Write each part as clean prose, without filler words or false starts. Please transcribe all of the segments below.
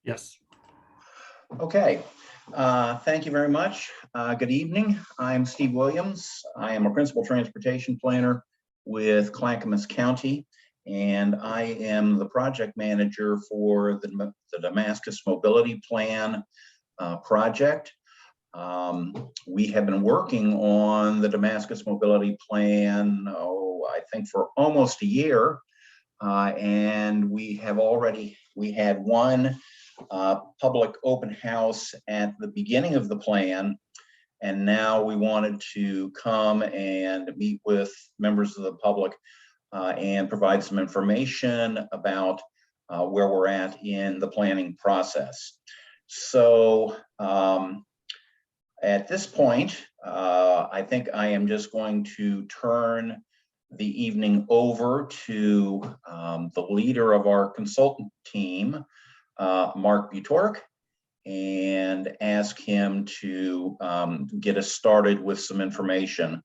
Yes. Okay, thank you very much. Good evening. I'm Steve Williams. I am a principal transportation planner with Clackamas County, and I am the project manager for the Damascus Mobility Plan project. We have been working on the Damascus Mobility Plan, I think for almost a year, and we had one public open house at the beginning of the plan, and now we wanted to come and meet with members of the public and provide some information about where we're at in the planning process. So at this point, I think I am just going to turn the evening over to the leader of our consultant team, Mark Butork, and ask him to get us started with some information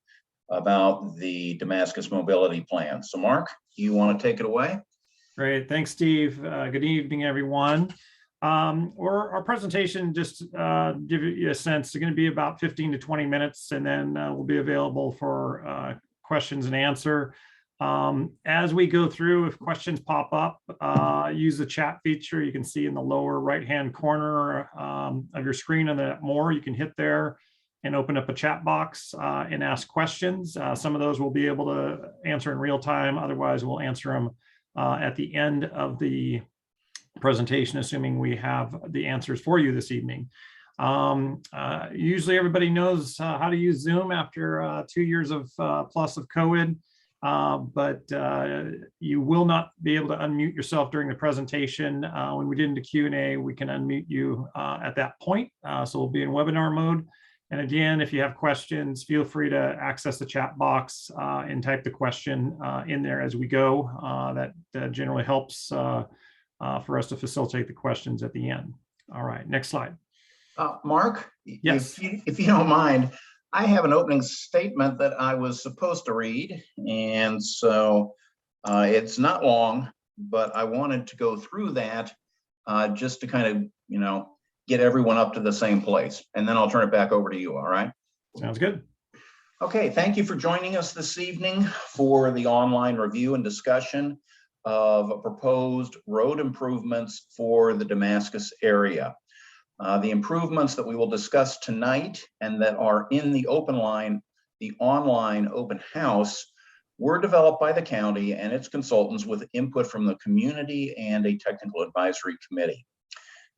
about the Damascus Mobility Plan. So Mark, you want to take it away? Great, thanks, Steve. Good evening, everyone. Our presentation, just give you a sense, it's going to be about 15 to 20 minutes, and then we'll be available for questions and answer. As we go through, if questions pop up, use the chat feature you can see in the lower right-hand corner of your screen, and then more, you can hit there and open up a chat box and ask questions. Some of those we'll be able to answer in real time. Otherwise, we'll answer them at the end of the presentation, assuming we have the answers for you this evening. Usually everybody knows how to use Zoom after 2 years of plus of COVID. But you will not be able to unmute yourself during the presentation. When we get into Q&A, we can unmute you at that point. So we'll be in webinar mode. And again, if you have questions, feel free to access the chat box and type the question in there as we go. That generally helps for us to facilitate the questions at the end. All right, next slide. Mark, yes, if you don't mind, I have an opening statement that I was supposed to read, and so it's not long, but I wanted to go through that just to kind of, get everyone up to the same place, and then I'll turn it back over to you, all right? Sounds good. Okay, thank you for joining us this evening for the online review and discussion of proposed road improvements for the Damascus area. The improvements that we will discuss tonight and that are in the online open house were developed by the county and its consultants with input from the community and a technical advisory committee.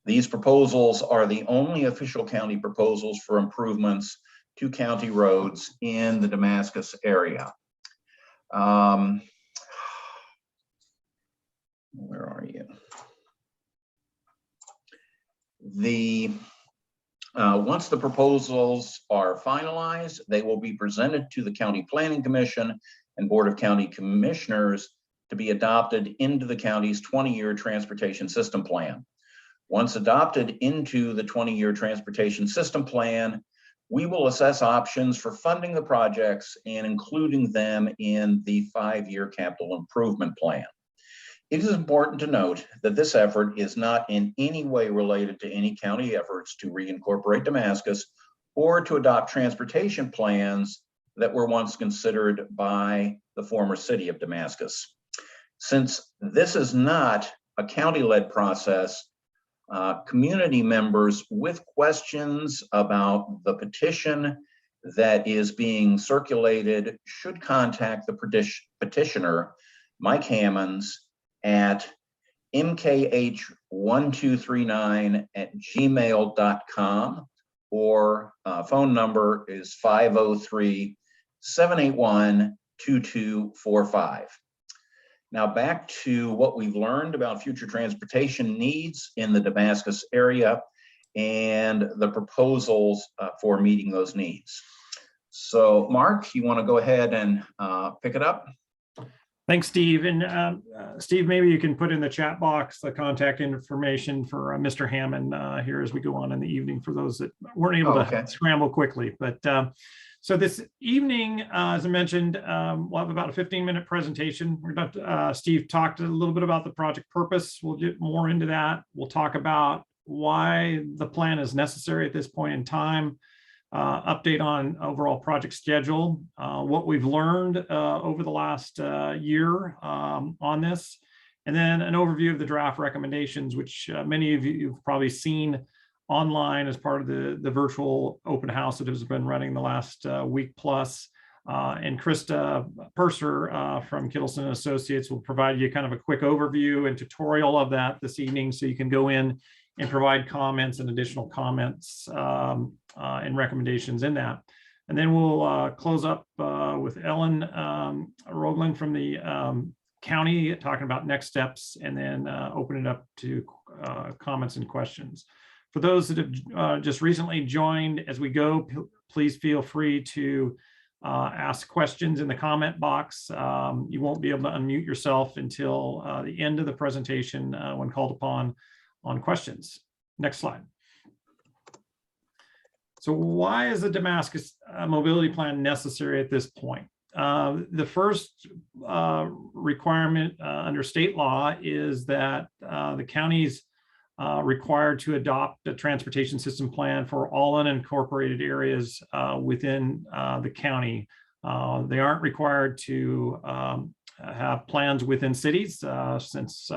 These proposals are the only official county proposals for improvements to county roads in the Damascus area. Where are you? Once the proposals are finalized, they will be presented to the County Planning Commission and Board of County Commissioners to be adopted into the county's 20-year transportation system plan. Once adopted into the 20-year transportation system plan, we will assess options for funding the projects and including them in the 5-year capital improvement plan. It is important to note that this effort is not in any way related to any county efforts to reincorporate Damascus or to adopt transportation plans that were once considered by the former city of Damascus. Since this is not a county-led process, community members with questions about the petition that is being circulated should contact the petitioner, Mike Hammonds, at mkh1239@gmail.com, or phone number is 503-781-2245. Now back to what we've learned about future transportation needs in the Damascus area and the proposals for meeting those needs. So Mark, you want to go ahead and pick it up? Thanks, Steve. And Steve, maybe you can put in the chat box the contact information for Mr. Hammond here as we go on in the evening for those that weren't able to scramble quickly. But so this evening, as I mentioned, we'll have about a 15-minute presentation. We're about Steve talked a little bit about the project purpose. We'll get more into that. We'll talk about why the plan is necessary at this point in time, update on overall project schedule, what we've learned over the last year on this, and then an overview of the draft recommendations, which many of you have probably seen online as part of the virtual open house that has been running the last week plus. And Krista Purser from Kittleson Associates will provide you kind of a quick overview and tutorial of that this evening, so you can go in and provide comments and additional comments and recommendations in that. And then we'll close up with Ellen Roglin from the county talking about next steps, and then open it up to comments and questions. For those that have just recently joined, as we go, please feel free to ask questions in the comment box. You won't be able to unmute yourself until the end of the presentation when called upon on questions. Next slide. So why is the Damascus mobility plan necessary at this point? The first requirement under state law is that the county's required to adopt a transportation system plan for all unincorporated areas within the county. They aren't required to have plans within cities since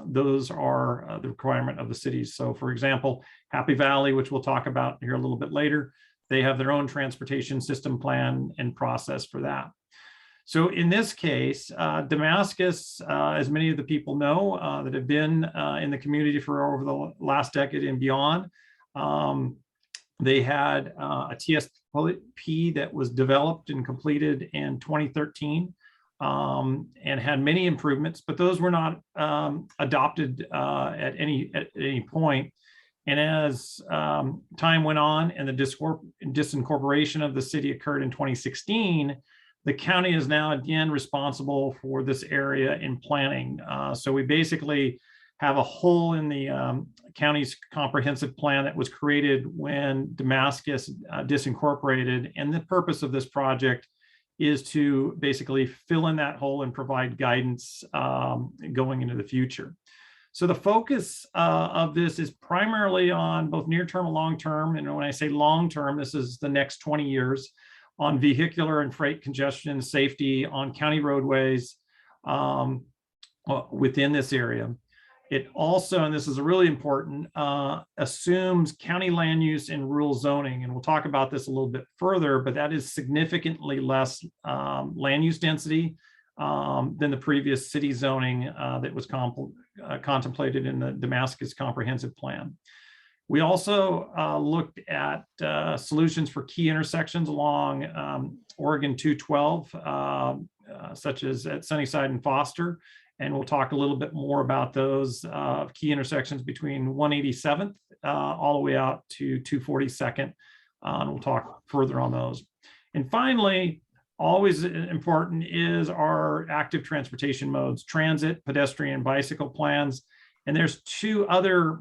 those are the requirement of the cities. So for example, Happy Valley, which we'll talk about here a little bit later, they have their own transportation system plan and process for that. So in this case, Damascus, as many of the people know that have been in the community for over the last decade and beyond, they had a TSP that was developed and completed in 2013 and had many improvements, but those were not adopted at any point. And as time went on and the disincorporation of the city occurred in 2016, the county is now again responsible for this area in planning. So we basically have a hole in the county's comprehensive plan that was created when Damascus disincorporated. And the purpose of this project is to basically fill in that hole and provide guidance going into the future. So the focus of this is primarily on both near-term and long-term. And when I say long-term, this is the next 20 years, on vehicular and freight congestion safety on county roadways within this area. It also, and this is really important, assumes county land use and rural zoning. And we'll talk about this a little bit further, but that is significantly less land use density than the previous city zoning that was contemplated in the Damascus comprehensive plan. We also looked at solutions for key intersections along Oregon 212, such as at Sunnyside and Foster. And we'll talk a little bit more about those key intersections between 187th all the way out to 242nd. And we'll talk further on those. And finally, always important is our active transportation modes, transit, pedestrian, and bicycle plans. And there's two other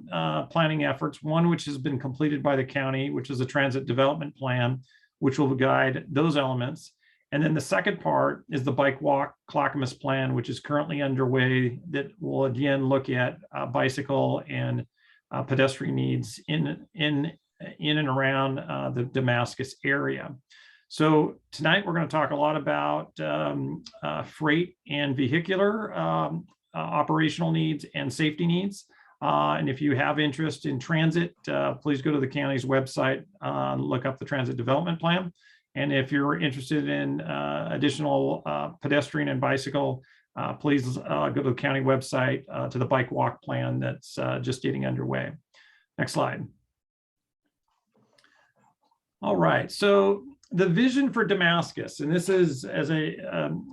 planning efforts, one which has been completed by the county, which is a transit development plan, which will guide those elements. And then the second part is the bike walk Clackamas plan, which is currently underway, that will again look at bicycle and pedestrian needs in and around the Damascus area. So tonight we're going to talk a lot about freight and vehicular operational needs and safety needs. And if you have interest in transit, please go to the county's website, look up the transit development plan. And if you're interested in additional pedestrian and bicycle, please go to the county website to the bike walk plan that's just getting underway. Next slide. All right, so the vision for Damascus, and this is, as I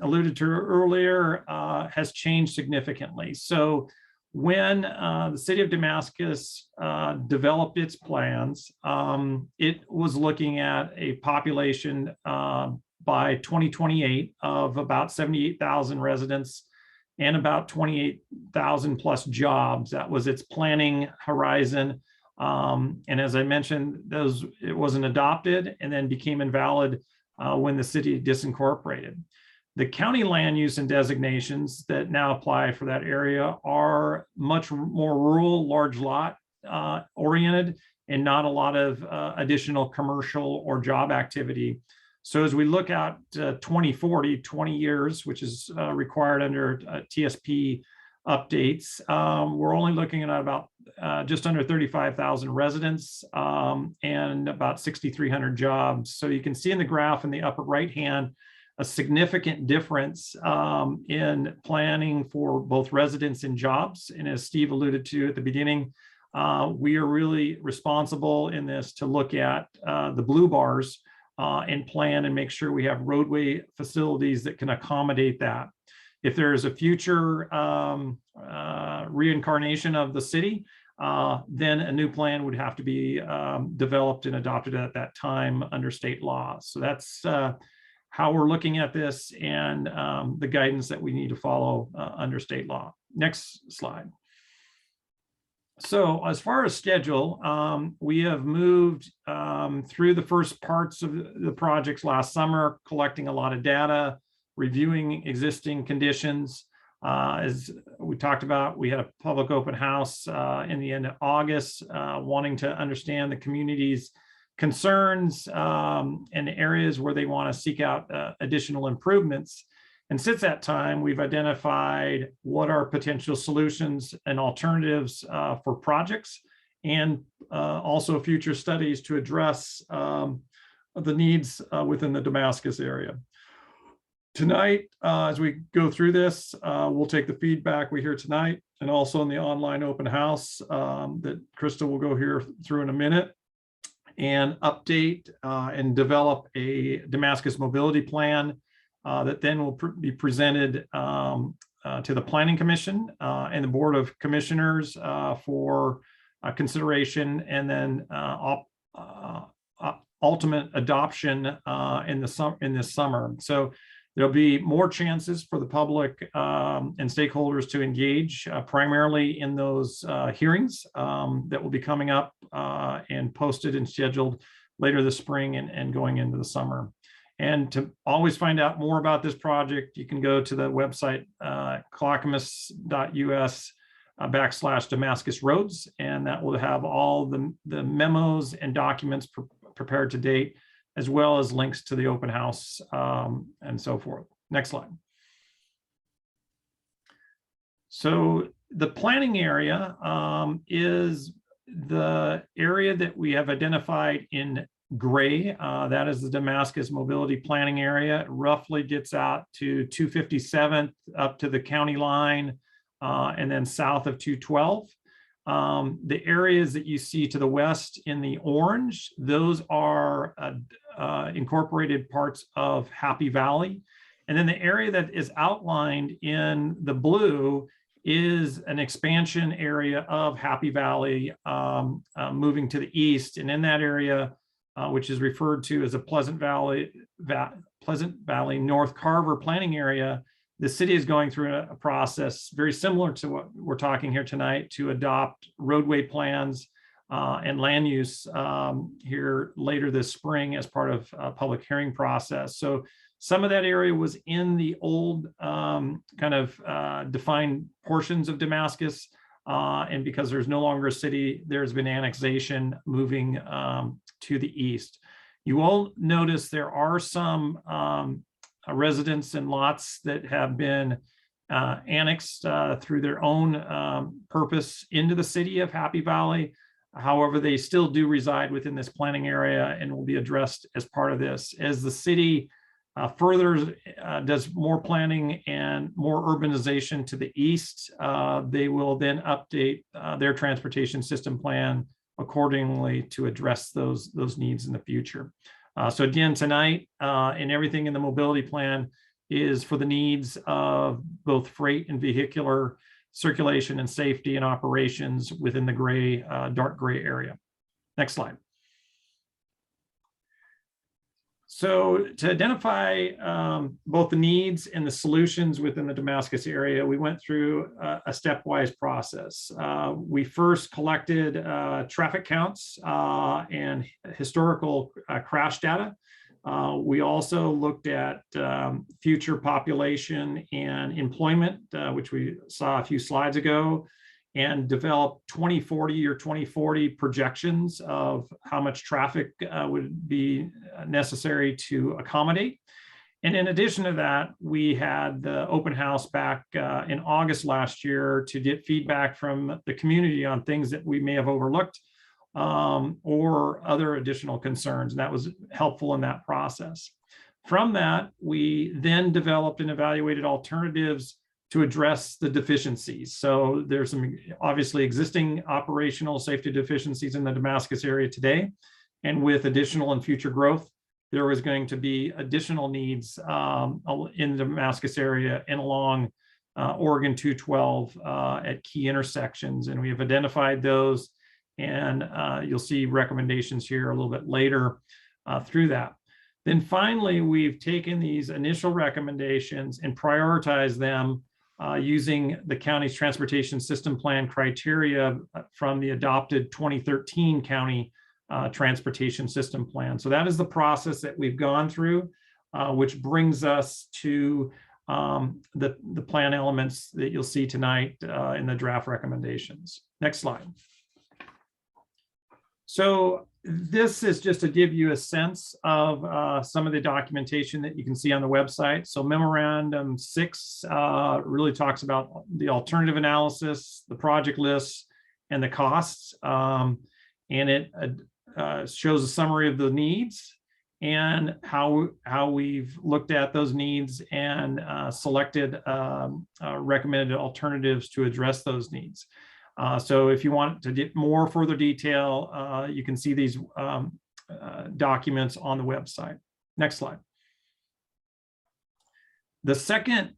alluded to earlier, has changed significantly. So when the city of Damascus developed its plans, it was looking at a population by 2028 of about 78,000 residents and about 28,000 plus jobs. That was its planning horizon. And as I mentioned, it wasn't adopted and then became invalid when the city disincorporated. The county land use and designations that now apply for that area are much more rural, large lot oriented and not a lot of additional commercial or job activity. So as we look at 2040, 20 years, which is required under TSP updates, we're only looking at about just under 35,000 residents and about 6,300 jobs. So you can see in the graph in the upper right hand a significant difference in planning for both residents and jobs. And as Steve alluded to at the beginning, we are really responsible in this to look at the blue bars and plan and make sure we have roadway facilities that can accommodate that. If there is a future reincarnation of the city, then a new plan would have to be developed and adopted at that time under state law. So that's how we're looking at this and the guidance that we need to follow under state law. Next slide. So as far as schedule, we have moved through the first parts of the projects last summer, collecting a lot of data, reviewing existing conditions. As we talked about, we had a public open house in the end of August, wanting to understand the community's concerns and areas where they want to seek out additional improvements. And since that time, we've identified what are potential solutions and alternatives for projects, and also future studies to address the needs within the Damascus area. Tonight, as we go through this, we'll take the feedback we hear tonight and also in the online open house that Krista will go here through in a minute, and update and develop a Damascus mobility plan that then will be presented to the Planning Commission and the Board of Commissioners for consideration, and then ultimate adoption in this summer. So there'll be more chances for the public and stakeholders to engage, primarily in those hearings that will be coming up and posted and scheduled later this spring and going into the summer. And to always find out more about this project, you can go to the website clackamas.us/Damascus Roads, and that will have all the memos and documents prepared to date, as well as links to the open house and so forth. Next slide. So the planning area is the area that we have identified in gray. That is the Damascus mobility planning area. It roughly gets out to 257th up to the county line and then south of 212. The areas that you see to the west in the orange, those are incorporated parts of Happy Valley. And then the area that is outlined in the blue is an expansion area of Happy Valley moving to the east. And in that area, which is referred to as a Pleasant Valley North Carver planning area, the city is going through a process very similar to what we're talking here tonight to adopt roadway plans and land use here later this spring as part of a public hearing process. So some of that area was in the old kind of defined portions of Damascus. And because there's no longer a city, there's been annexation moving to the east. You will notice there are some residents and lots that have been annexed through their own purpose into the city of Happy Valley. However, they still do reside within this planning area and will be addressed as part of this. As the city further does more planning and more urbanization to the east, they will then update their transportation system plan accordingly to address those needs in the future. So again, tonight and everything in the mobility plan is for the needs of both freight and vehicular circulation and safety and operations within the gray, dark gray area. Next slide. So to identify both the needs and the solutions within the Damascus area, we went through a stepwise process. We first collected traffic counts and historical crash data. We also looked at future population and employment, which we saw a few slides ago. and develop 2040 or 2040 projections of how much traffic would be necessary to accommodate. And in addition to that, we had the open house back in August last year to get feedback from the community on things that we may have overlooked or other additional concerns. And that was helpful in that process. From that, we then developed and evaluated alternatives to address the deficiencies. So there's some obviously existing operational safety deficiencies in the Damascus area today. And with additional and future growth, there was going to be additional needs in the Damascus area and along Oregon 212 at key intersections. And we have identified those, and you'll see recommendations here a little bit later through that. Then finally, we've taken these initial recommendations and prioritized them using the county's transportation system plan criteria from the adopted 2013 county transportation system plan. So that is the process that we've gone through, which brings us to the plan elements that you'll see tonight in the draft recommendations. Next slide. So this is just to give you a sense of some of the documentation that you can see on the website. So Memorandum 6 really talks about the alternative analysis, the project lists, and the costs. And it shows a summary of the needs and how we've looked at those needs and selected recommended alternatives to address those needs. So if you want to get more further detail, you can see these documents on the website. Next slide. The second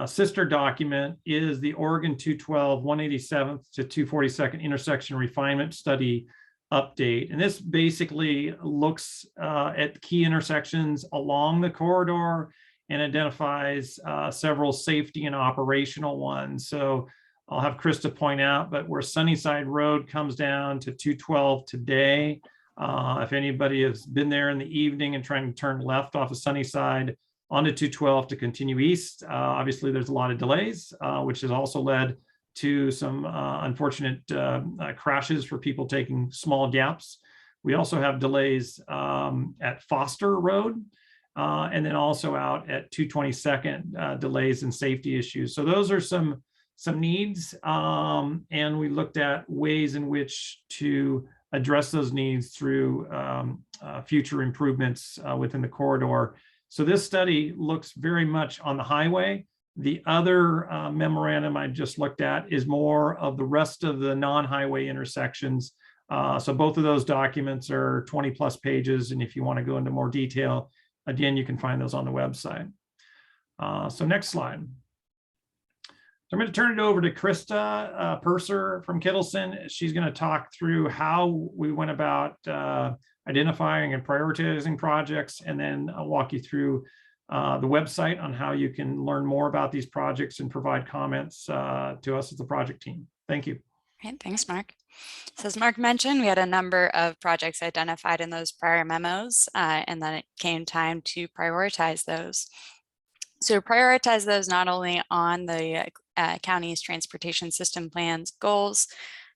sister document is the Oregon 212 187th to 242nd intersection refinement study update. And this basically looks at key intersections along the corridor and identifies several safety and operational ones. So I'll have Krista point out, but where Sunnyside Road comes down to 212 today, if anybody has been there in the evening and trying to turn left off of Sunnyside onto 212 to continue east, obviously there's a lot of delays, which has also led to some unfortunate crashes for people taking small gaps. We also have delays at Foster Road, and then also out at 222nd, delays and safety issues. So those are some needs, and we looked at ways in which to address those needs through future improvements within the corridor. So this study looks very much on the highway. The other memorandum I just looked at is more of the rest of the non-highway intersections. So both of those documents are 20+ pages, and if you want to go into more detail, again, you can find those on the website. So next slide. So I'm going to turn it over to Krista Purser from Kittleson. She's going to talk through how we went about identifying and prioritizing projects, and then I'll walk you through the website on how you can learn more about these projects and provide comments to us as the project team. Thank you. Right, thanks, Mark. So as Mark mentioned, we had a number of projects identified in those prior memos, and then it came time to prioritize those. So prioritize those not only on the county's transportation system plans goals,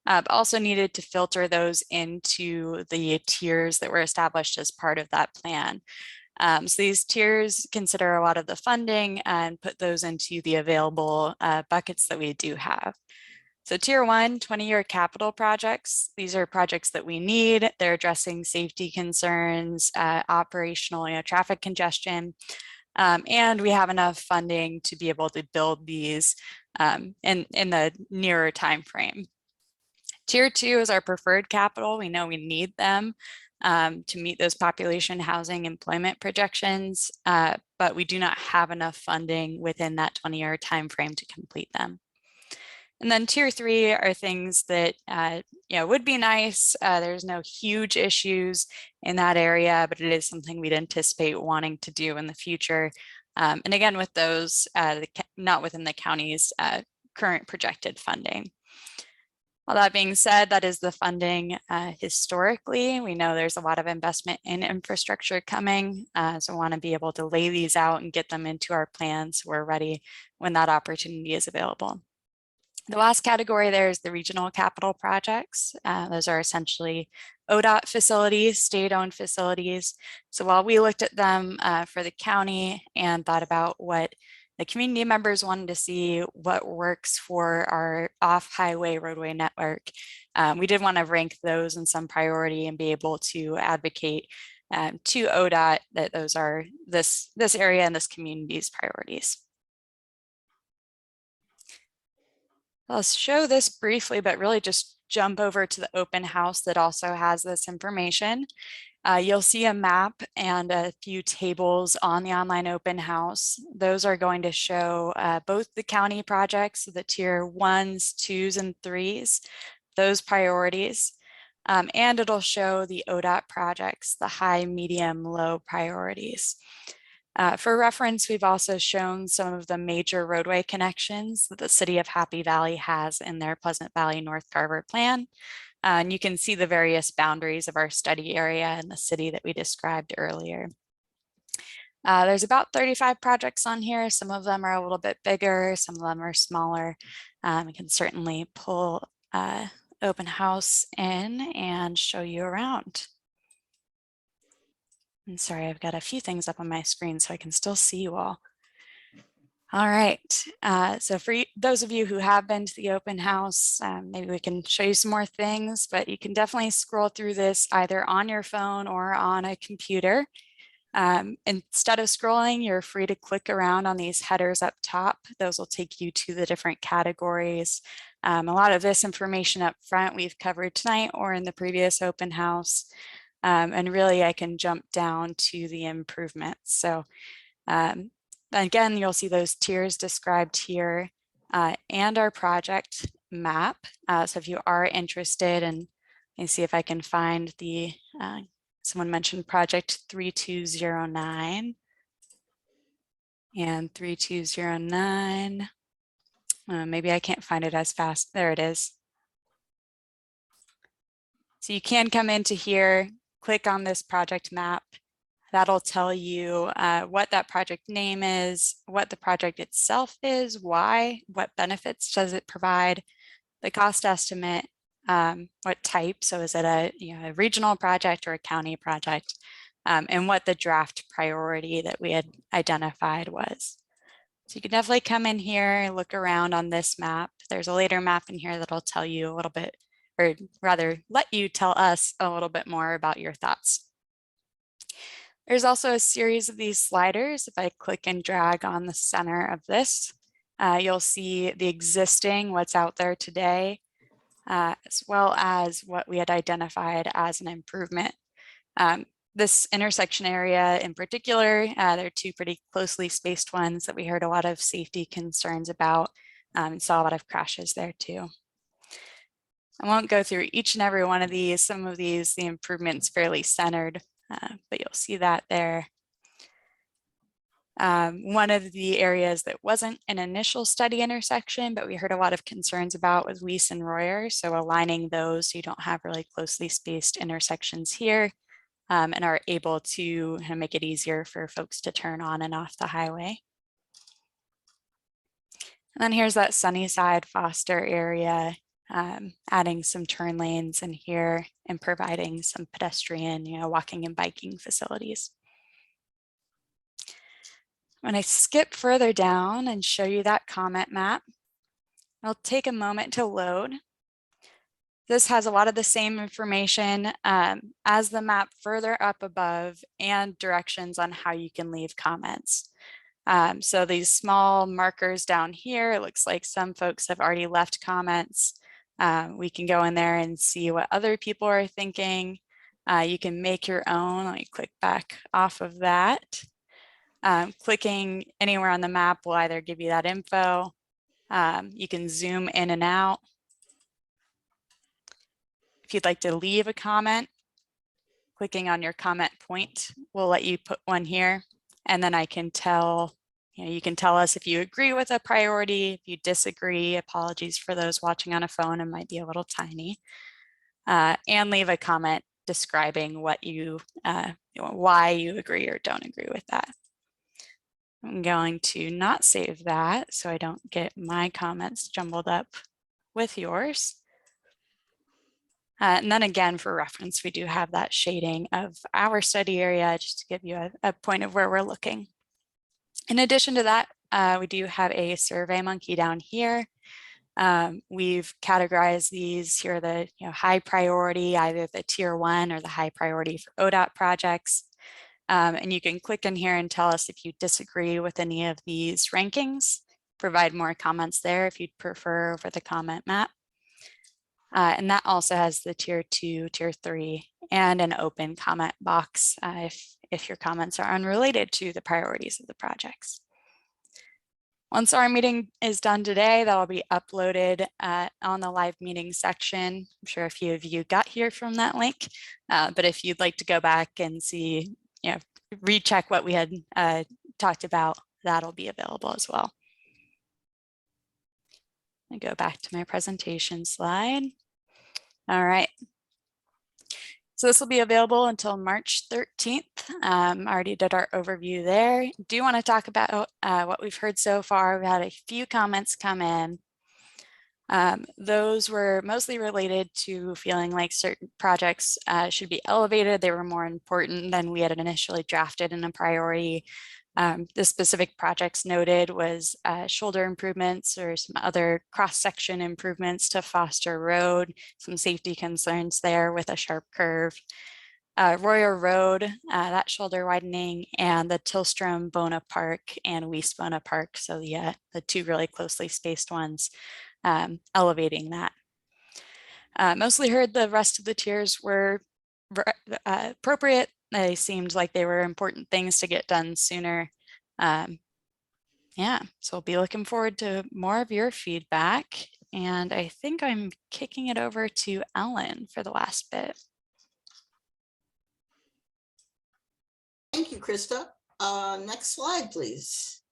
but also needed to filter those into the tiers that were established as part of that plan. So these tiers consider a lot of the funding and put those into the available buckets that we do have. So tier 1, 20-year capital projects. These are projects that we need. They're addressing safety concerns, operational, traffic congestion. And we have enough funding to be able to build these in the nearer time frame. Tier 2 is our preferred capital. We know we need them to meet those population, housing, employment projections, but we do not have enough funding within that 20-year time frame to complete them. And then tier 3 are things that would be nice. There's no huge issues in that area, but it is something we'd anticipate wanting to do in the future. And again, with those, not within the county's current projected funding. All that being said, that is the funding historically. We know there's a lot of investment in infrastructure coming, so we want to be able to lay these out and get them into our plans so we're ready when that opportunity is available. The last category there is the regional capital projects. Those are essentially ODOT facilities, state-owned facilities. So while we looked at them for the county and thought about what the community members wanted to see, what works for our off-highway roadway network, we did want to rank those in some priority and be able to advocate to ODOT that those are this area and this community's priorities. I'll show this briefly, but really just jump over to the open house that also has this information. You'll see a map and a few tables on the online open house. Those are going to show both the county projects, the tier 1s, 2s, and 3s, those priorities. And it'll show the ODOT projects, the high, medium, low priorities. For reference, we've also shown some of the major roadway connections that the city of Happy Valley has in their Pleasant Valley North Carver plan. And you can see the various boundaries of our study area in the city that we described earlier. There's about 35 projects on here. Some of them are a little bit bigger, some of them are smaller. We can certainly pull open house in and show you around. I'm sorry, I've got a few things up on my screen so I can still see you all. All right, so for those of you who have been to the open house, maybe we can show you some more things, but you can definitely scroll through this either on your phone or on a computer. Instead of scrolling, you're free to click around on these headers up top. Those will take you to the different categories. A lot of this information up front we've covered tonight or in the previous open house. And really I can jump down to the improvements. So again, you'll see those tiers described here and our project map. So if you are interested, and let me see if I can find the, someone mentioned project 3209 and 3209. Maybe I can't find it as fast. There it is. So you can come into here, click on this project map. That'll tell you what that project name is, what the project itself is, why, what benefits does it provide, the cost estimate, what type, so is it a, a regional project or a county project, and what the draft priority that we had identified was. So you can definitely come in here, look around on this map. There's a later map in here that'll tell you a little bit, or rather let you tell us a little bit more about your thoughts. There's also a series of these sliders. If I click and drag on the center of this, you'll see the existing, what's out there today, as well as what we had identified as an improvement. This intersection area in particular, there are two pretty closely spaced ones that we heard a lot of safety concerns about and saw a lot of crashes there too. I won't go through each and every one of these. Some of these, the improvements fairly centered, but you'll see that there. One of the areas that wasn't an initial study intersection, but we heard a lot of concerns about was Weiss and Royer. So aligning those so you don't have really closely spaced intersections here and are able to make it easier for folks to turn on and off the highway. And then here's that Sunnyside Foster area, adding some turn lanes in here and providing some pedestrian, walking and biking facilities. When I skip further down and show you that comment map, it'll take a moment to load. This has a lot of the same information as the map further up above and directions on how you can leave comments. So these small markers down here, it looks like some folks have already left comments. We can go in there and see what other people are thinking. You can make your own. Let me click back off of that. Clicking anywhere on the map will either give you that info. You can zoom in and out. If you'd like to leave a comment, clicking on your comment point will let you put one here. And then I can tell, you can tell us if you agree with a priority, if you disagree. Apologies for those watching on a phone, it might be a little tiny. And leave a comment describing what you, why you agree or don't agree with that. I'm going to not save that so I don't get my comments jumbled up with yours. And then again, for reference, we do have that shading of our study area just to give you a point of where we're looking. In addition to that, we do have a survey monkey down here. We've categorized these here, the high priority, either the tier 1 or the high priority for ODOT projects. And you can click in here and tell us if you disagree with any of these rankings, provide more comments there if you'd prefer over the comment map. And that also has the tier 2, tier 3, and an open comment box if your comments are unrelated to the priorities of the projects. Once our meeting is done today, that will be uploaded on the live meeting section. I'm sure a few of you got here from that link, but if you'd like to go back and see, recheck what we had talked about, that'll be available as well. I go back to my presentation slide. All right. So this will be available until March 13th. I already did our overview there. Do you want to talk about what we've heard so far? We had a few comments come in. Those were mostly related to feeling like certain projects should be elevated. They were more important than we had initially drafted in a priority. The specific projects noted was shoulder improvements or some other cross-section improvements to Foster Road, some safety concerns there with a sharp curve. Royer Road, that shoulder widening, and the Tillstrom Bona Park and Weast Bona Park, so the two really closely spaced ones, elevating that. Mostly heard the rest of the tiers were appropriate. They seemed like they were important things to get done sooner. Yeah, so we'll be looking forward to more of your feedback. And I think I'm kicking it over to Ellen for the last bit. Thank you, Krista. Next slide, please.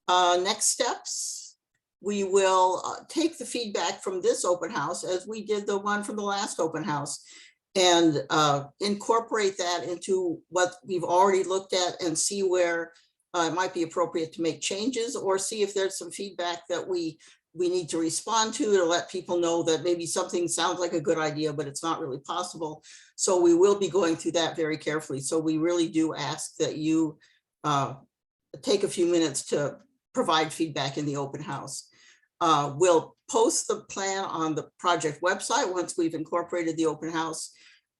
Next steps. We will take the feedback from this open house as we did the one from the last open house, and incorporate that into what we've already looked at and see where it might be appropriate to make changes, or see if there's some feedback that we need to respond to let people know that maybe something sounds like a good idea, but it's not really possible. So we will be going through that very carefully. So we really do ask that you take a few minutes to provide feedback in the open house. We'll post the plan on the project website once we've incorporated the open house.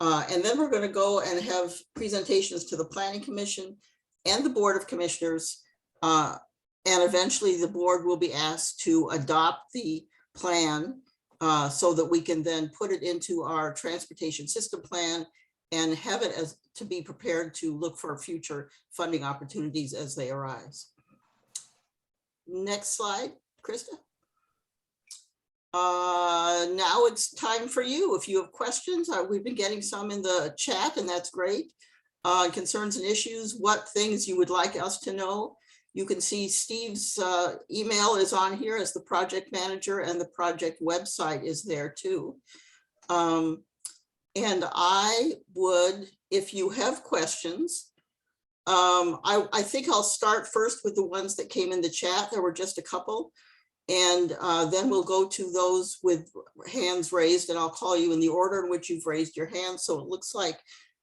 And then we're going to go and have presentations to the Planning Commission and the Board of Commissioners. And eventually the board will be asked to adopt the plan so that we can then put it into our transportation system plan and have it as to be prepared to look for future funding opportunities as they arise. Next slide, Krista. Now it's time for you. If you have questions, we've been getting some in the chat, and that's great. Concerns and issues, what things you would like us to know. You can see Steve's email is on here as the project manager, and the project website is there too. And I would, if you have questions, I think I'll start first with the ones that came in the chat. There were just a couple. And then we'll go to those with hands raised, and I'll call you in the order in which you've raised your hand. So it looks like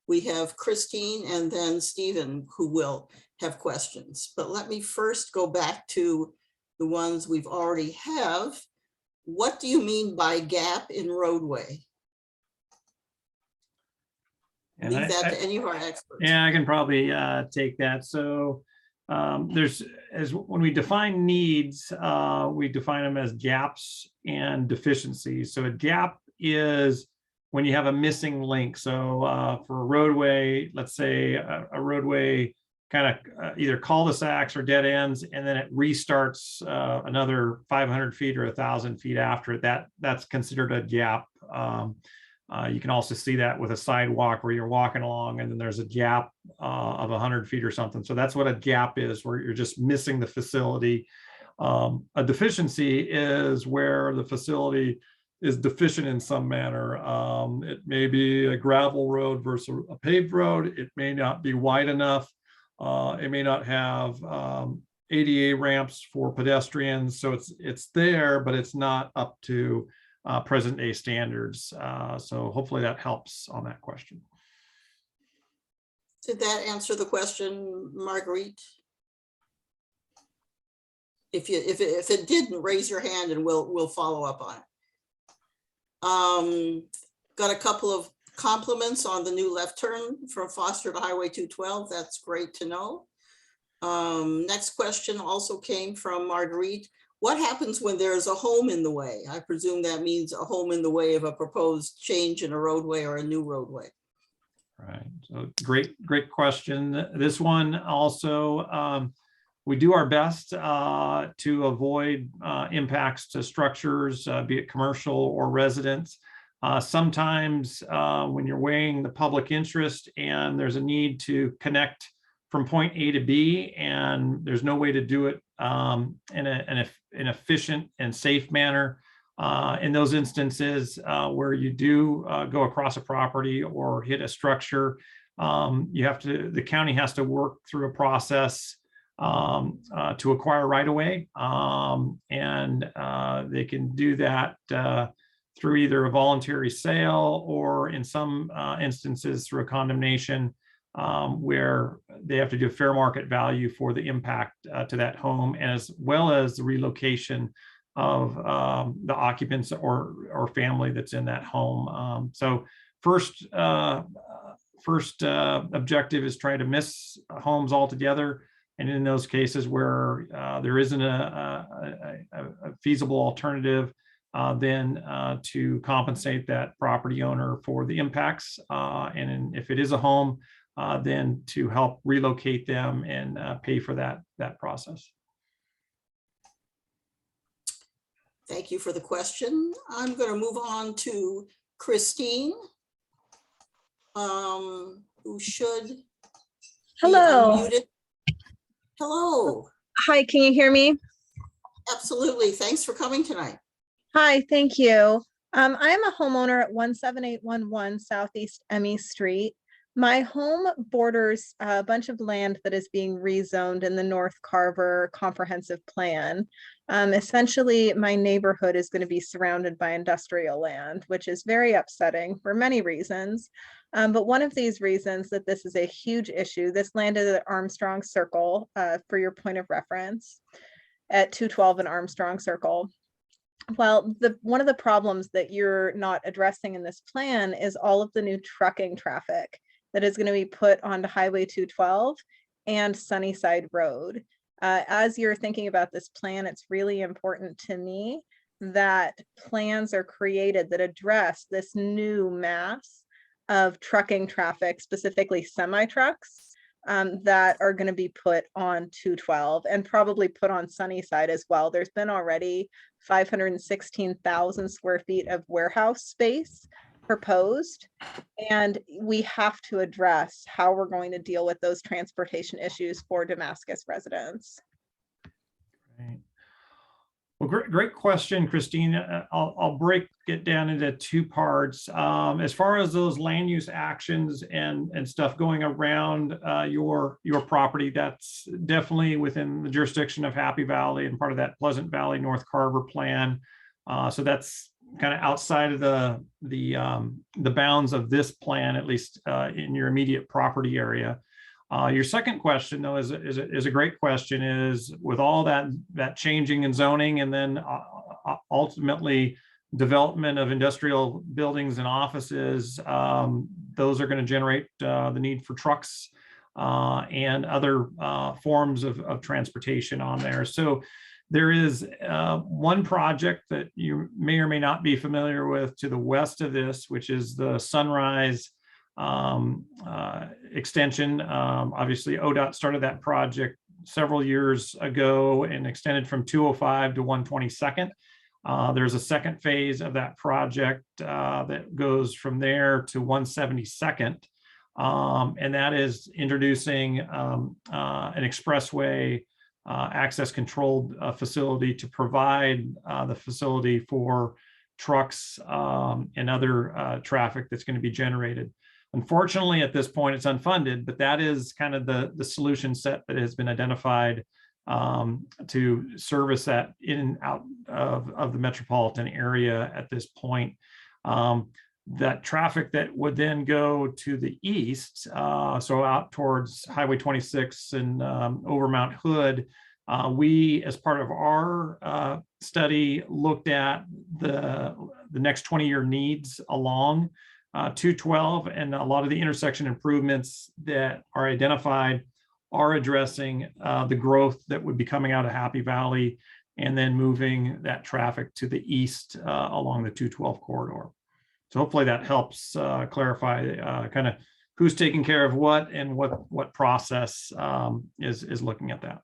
we have Christine and then Stephen who will have questions. But let me first go back to the ones we've already have. What do you mean by gap in roadway? And leave that to any of our experts. Yeah, I can probably take that. So when we define needs, we define them as gaps and deficiencies. So a gap is when you have a missing link. So for a roadway, let's say a roadway kind of either cul-de-sacs or dead ends, and then it restarts another 500 feet or 1,000 feet after it, that's considered a gap. You can also see that with a sidewalk where you're walking along and then there's a gap of 100 feet or something. So that's what a gap is, where you're just missing the facility. A deficiency is where the facility is deficient in some manner. It may be a gravel road versus a paved road. It may not be wide enough. It may not have ADA ramps for pedestrians. So it's there, but it's not up to present day standards. So hopefully that helps on that question. Did that answer the question, Marguerite? If it didn't, raise your hand and we'll follow up on it. Got a couple of compliments on the new left turn from Foster to Highway 212. That's great to know. Next question also came from Marguerite. What happens when there's a home in the way? I presume that means a home in the way of a proposed change in a roadway or a new roadway. Right. So great question. This one also, we do our best to avoid impacts to structures, be it commercial or residents. Sometimes when you're weighing the public interest and there's a need to connect from point A to B, and there's no way to do it in an efficient and safe manner. In those instances where you do go across a property or hit a structure, the county has to work through a process to acquire right-of-way, and they can do that through either a voluntary sale or in some instances through a condemnation, where they have to do a fair market value for the impact to that home, as well as the relocation of the occupants or family that's in that home. So first objective is try to miss homes altogether. And in those cases where there isn't a feasible alternative, then to compensate that property owner for the impacts. And if it is a home, then to help relocate them and pay for that process. Thank you for the question. I'm going to move on to Christine, who should be Hello. unmuted. Hello. Hi, can you hear me? Absolutely. Thanks for coming tonight. Hi, thank you. I am a homeowner at 17811 Southeast Emmy Street. My home borders a bunch of land that is being rezoned in the North Carver Comprehensive Plan. Essentially, my neighborhood is going to be surrounded by industrial land, which is very upsetting for many reasons. But one of these reasons that this is a huge issue, this land is at Armstrong Circle, for your point of reference, at 212 and Armstrong Circle. Well, one of the problems that you're not addressing in this plan is all of the new trucking traffic that is going to be put onto Highway 212 and Sunnyside Road. As you're thinking about this plan, it's really important to me that plans are created that address this new mass of trucking traffic, specifically semi-trucks, that are going to be put on 212 and probably put on Sunnyside as well. There's been already 516,000 square feet of warehouse space proposed, and we have to address how we're going to deal with those transportation issues for Damascus residents. Right. Well, great question, Christine. I'll break it down into two parts. As far as those land use actions and stuff going around your property, that's definitely within the jurisdiction of Happy Valley and part of that Pleasant Valley North Carver plan. So that's kind of outside of the bounds of this plan, at least in your immediate property area. Your second question, though, is a great question. Is with all that changing and zoning, and then ultimately development of industrial buildings and offices, those are going to generate the need for trucks and other forms of transportation on there. So there is one project that you may or may not be familiar with to the west of this, which is the Sunrise extension. Obviously, ODOT started that project several years ago and extended from 205 to 122nd. There's a second phase of that project that goes from there to 172nd. And that is introducing an expressway access controlled facility to provide the facility for trucks and other traffic that's going to be generated. Unfortunately, at this point, it's unfunded, but that is kind of the solution set that has been identified to service that in and out of the metropolitan area at this point. That traffic that would then go to the east, so out towards Highway 26 and over Mount Hood, we, as part of our study, looked at the next 20-year needs along 212, and a lot of the intersection improvements that are identified are addressing the growth that would be coming out of Happy Valley and then moving that traffic to the east along the 212 corridor. So hopefully that helps clarify kind of who's taking care of what and what process is looking at that.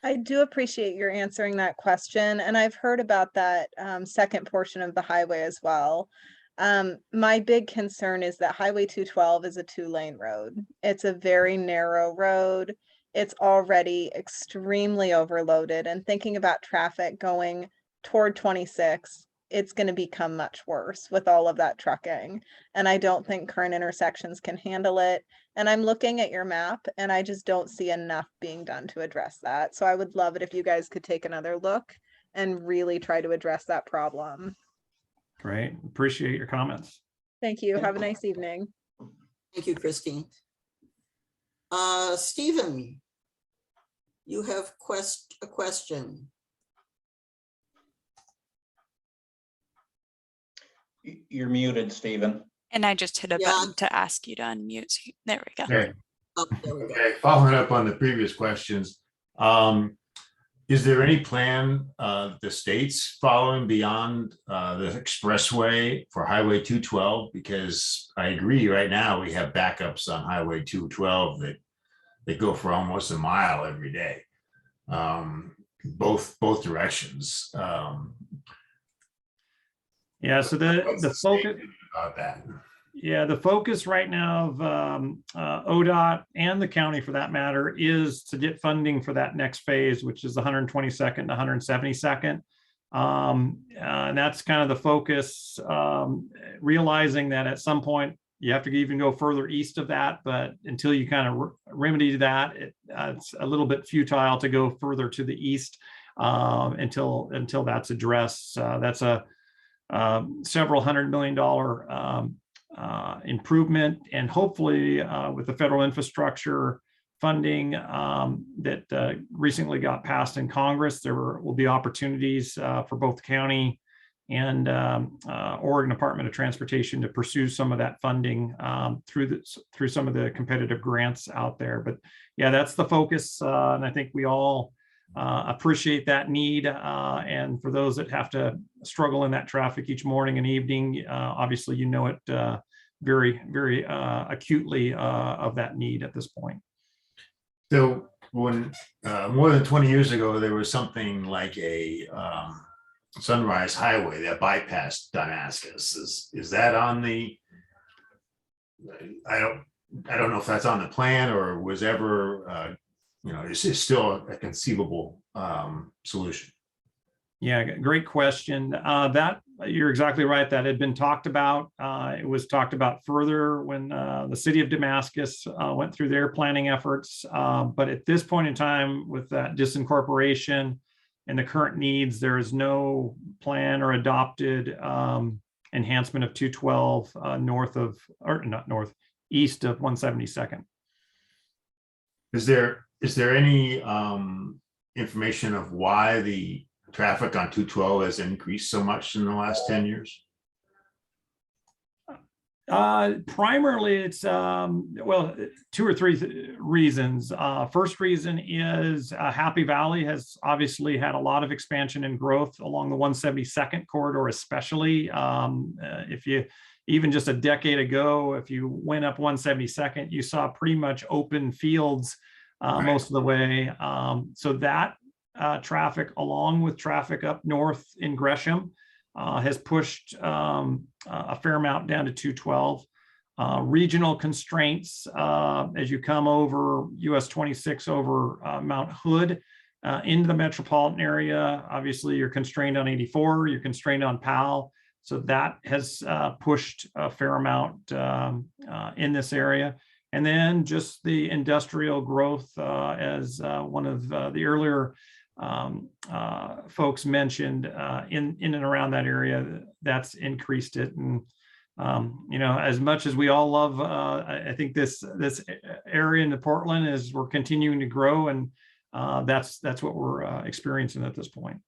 I do appreciate your answering that question. And I've heard about that second portion of the highway as well. My big concern is that Highway 212 is a 2-lane road. It's a very narrow road. It's already extremely overloaded, and thinking about traffic going toward 26, it's going to become much worse with all of that trucking. And I don't think current intersections can handle it. And I'm looking at your map and I just don't see enough being done to address that. So I would love it if you guys could take another look and really try to address that problem. Great. Appreciate your comments. Thank you. Have a nice evening. Thank you, Christine. Stephen, you have a question. You're muted, Stephen. And I just hit a button to ask you to unmute. So there we go. Okay. Oh, there we go. Okay, following up on the previous questions, is there any plan the state's following beyond the expressway for Highway 212? Because I agree, right now we have backups on Highway 212 that go for almost a mile every day, both directions. Yeah, so the focus about that. Yeah, the focus right now of ODOT and the county, for that matter, is to get funding for that next phase, which is the 122nd to 172nd. And that's kind of the focus, realizing that at some point you have to even go further east of that. But until you kind of remedy that, it's a little bit futile to go further to the east until that's addressed. That's a several $100 million improvement, and hopefully with the federal infrastructure funding that recently got passed in Congress, there will be opportunities for both the county and Oregon Department of Transportation to pursue some of that funding through some of the competitive grants out there. But yeah, that's the focus, and I think we all appreciate that need. And for those that have to struggle in that traffic each morning and evening, obviously, you know it very, very acutely of that need at this point. So when more than 20 years ago, there was something like a Sunrise Highway that bypassed Damascus. Is that on the, I don't know if that's on the plan or was ever, it's still a conceivable solution. Yeah, great question. That you're exactly right. That had been talked about. It was talked about further when the city of Damascus went through their planning efforts. But at this point in time, with that disincorporation and the current needs, there is no plan or adopted enhancement of 212 east of 172nd. Is there any information of why the traffic on 212 has increased so much in the last 10 years? Primarily, it's well, 2 or 3 reasons. First reason is Happy Valley has obviously had a lot of expansion and growth along the 172nd corridor, especially. If you even just a decade ago, if you went up 172nd, you saw pretty much open fields most of the way. So that traffic, along with traffic up north in Gresham, has pushed a fair amount down to 212. Regional constraints as you come over US 26 over Mount Hood into the metropolitan area. Obviously, you're constrained on 84, you're constrained on Powell. So that has pushed a fair amount in this area. And then just the industrial growth, as one of the earlier folks mentioned, in and around that area, that's increased it. And you know, as much as we all love, I think this area in the Portland is, we're continuing to grow, and that's what we're experiencing at this point.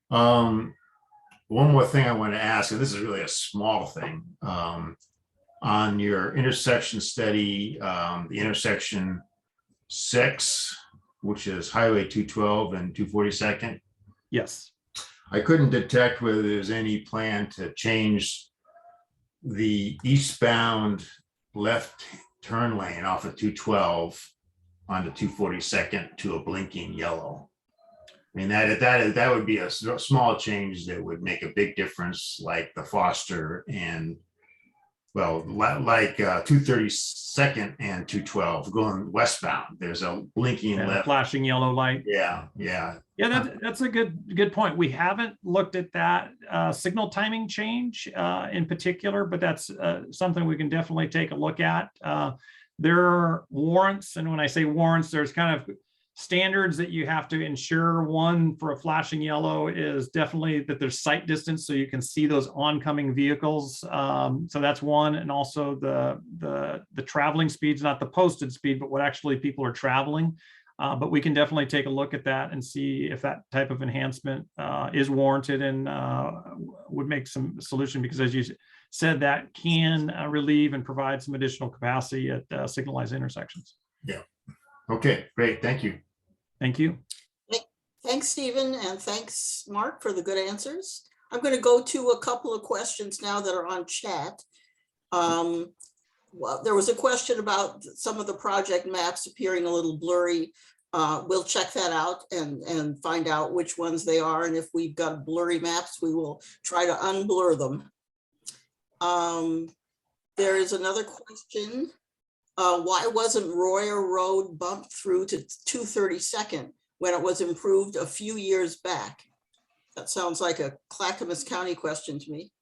One more thing I want to ask, and this is really a small thing. On your intersection study, the intersection 6, which is Highway 212 and 242nd. Yes. I couldn't detect whether there's any plan to change the eastbound left turn lane off of 212 onto 242nd to a blinking yellow. I mean, that would be a small change that would make a big difference, like the Foster and, well, like 232nd and 212 going westbound. There's a blinking left, flashing yellow light. Yeah. Yeah, that's a good point. We haven't looked at that signal timing change in particular, but that's something we can definitely take a look at. There are warrants, and when I say warrants, there's kind of standards that you have to ensure. One for a flashing yellow is definitely that there's sight distance, so you can see those oncoming vehicles. So that's one, and also the traveling speeds, not the posted speed, but what actually people are traveling. But we can definitely take a look at that and see if that type of enhancement is warranted and would make some solution, because as you said, that can relieve and provide some additional capacity at signalized intersections. Yeah. Okay, great. Thank you. Thank you. Thanks, Stephen, and thanks, Mark, for the good answers. I'm going to go to a couple of questions now that are on chat. Well, there was a question about some of the project maps appearing a little blurry. We'll check that out and find out which ones they are. And if we've got blurry maps, we will try to unblur them. There is another question. Why wasn't Royer Road bumped through to 232nd when it was improved a few years back? That sounds like a Clackamas County question to me.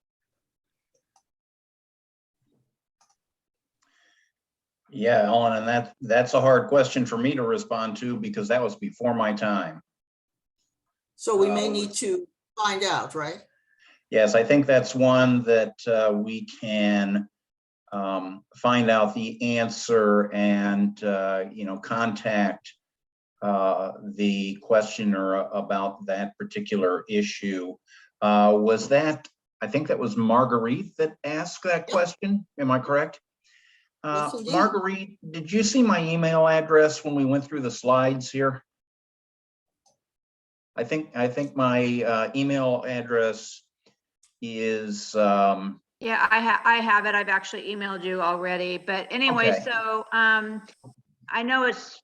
Yeah, Ellen, and that's a hard question for me to respond to, because that was before my time. So we may need to find out, right? Yes, I think that's one that we can find out the answer and contact the questioner about that particular issue. Was that, I think that was Marguerite that asked that question. Am I correct? Yes, indeed. Marguerite, did you see my email address when we went through the slides here? I think my email address is yeah, I have it. I've actually emailed you already, but anyway, okay. So I know it's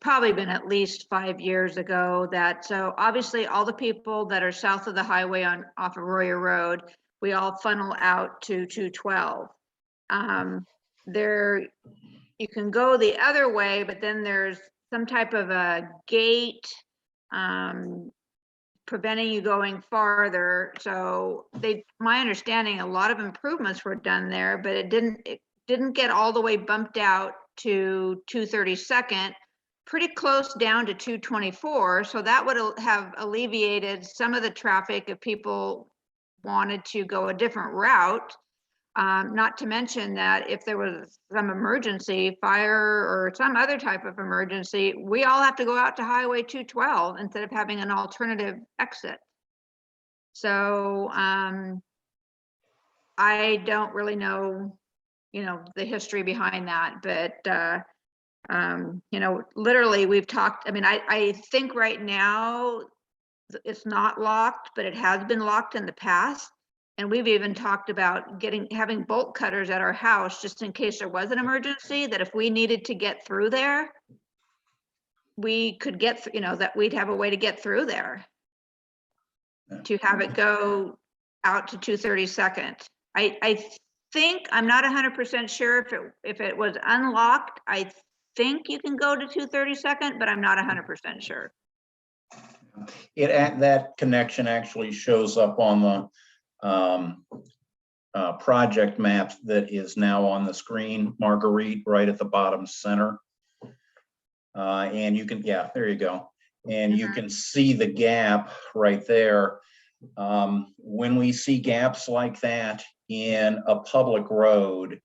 probably been at least 5 years ago that, so obviously all the people that are south of the highway off of Royer Road, we all funnel out to 212. There, you can go the other way, but then there's some type of a gate preventing you going farther. So my understanding, a lot of improvements were done there, but it didn't get all the way bumped out to 232nd, pretty close down to 224. So that would have alleviated some of the traffic if people wanted to go a different route. Not to mention that if there was some emergency, fire or some other type of emergency, we all have to go out to Highway 212 instead of having an alternative exit. So I don't really know, the history behind that, but literally we've talked, I think right now it's not locked, but it has been locked in the past. And we've even talked about having bolt cutters at our house just in case there was an emergency, that if we needed to get through there, we could get, that we'd have a way to get through there to have it go out to 232nd. I think, I'm not 100% sure if it was unlocked. I think you can go to 232nd, but I'm not 100% sure. That connection actually shows up on project map that is now on the screen, Marguerite, right at the bottom center. And you can, yeah, there you go. And you can see the gap right there. When we see gaps like that in a public road,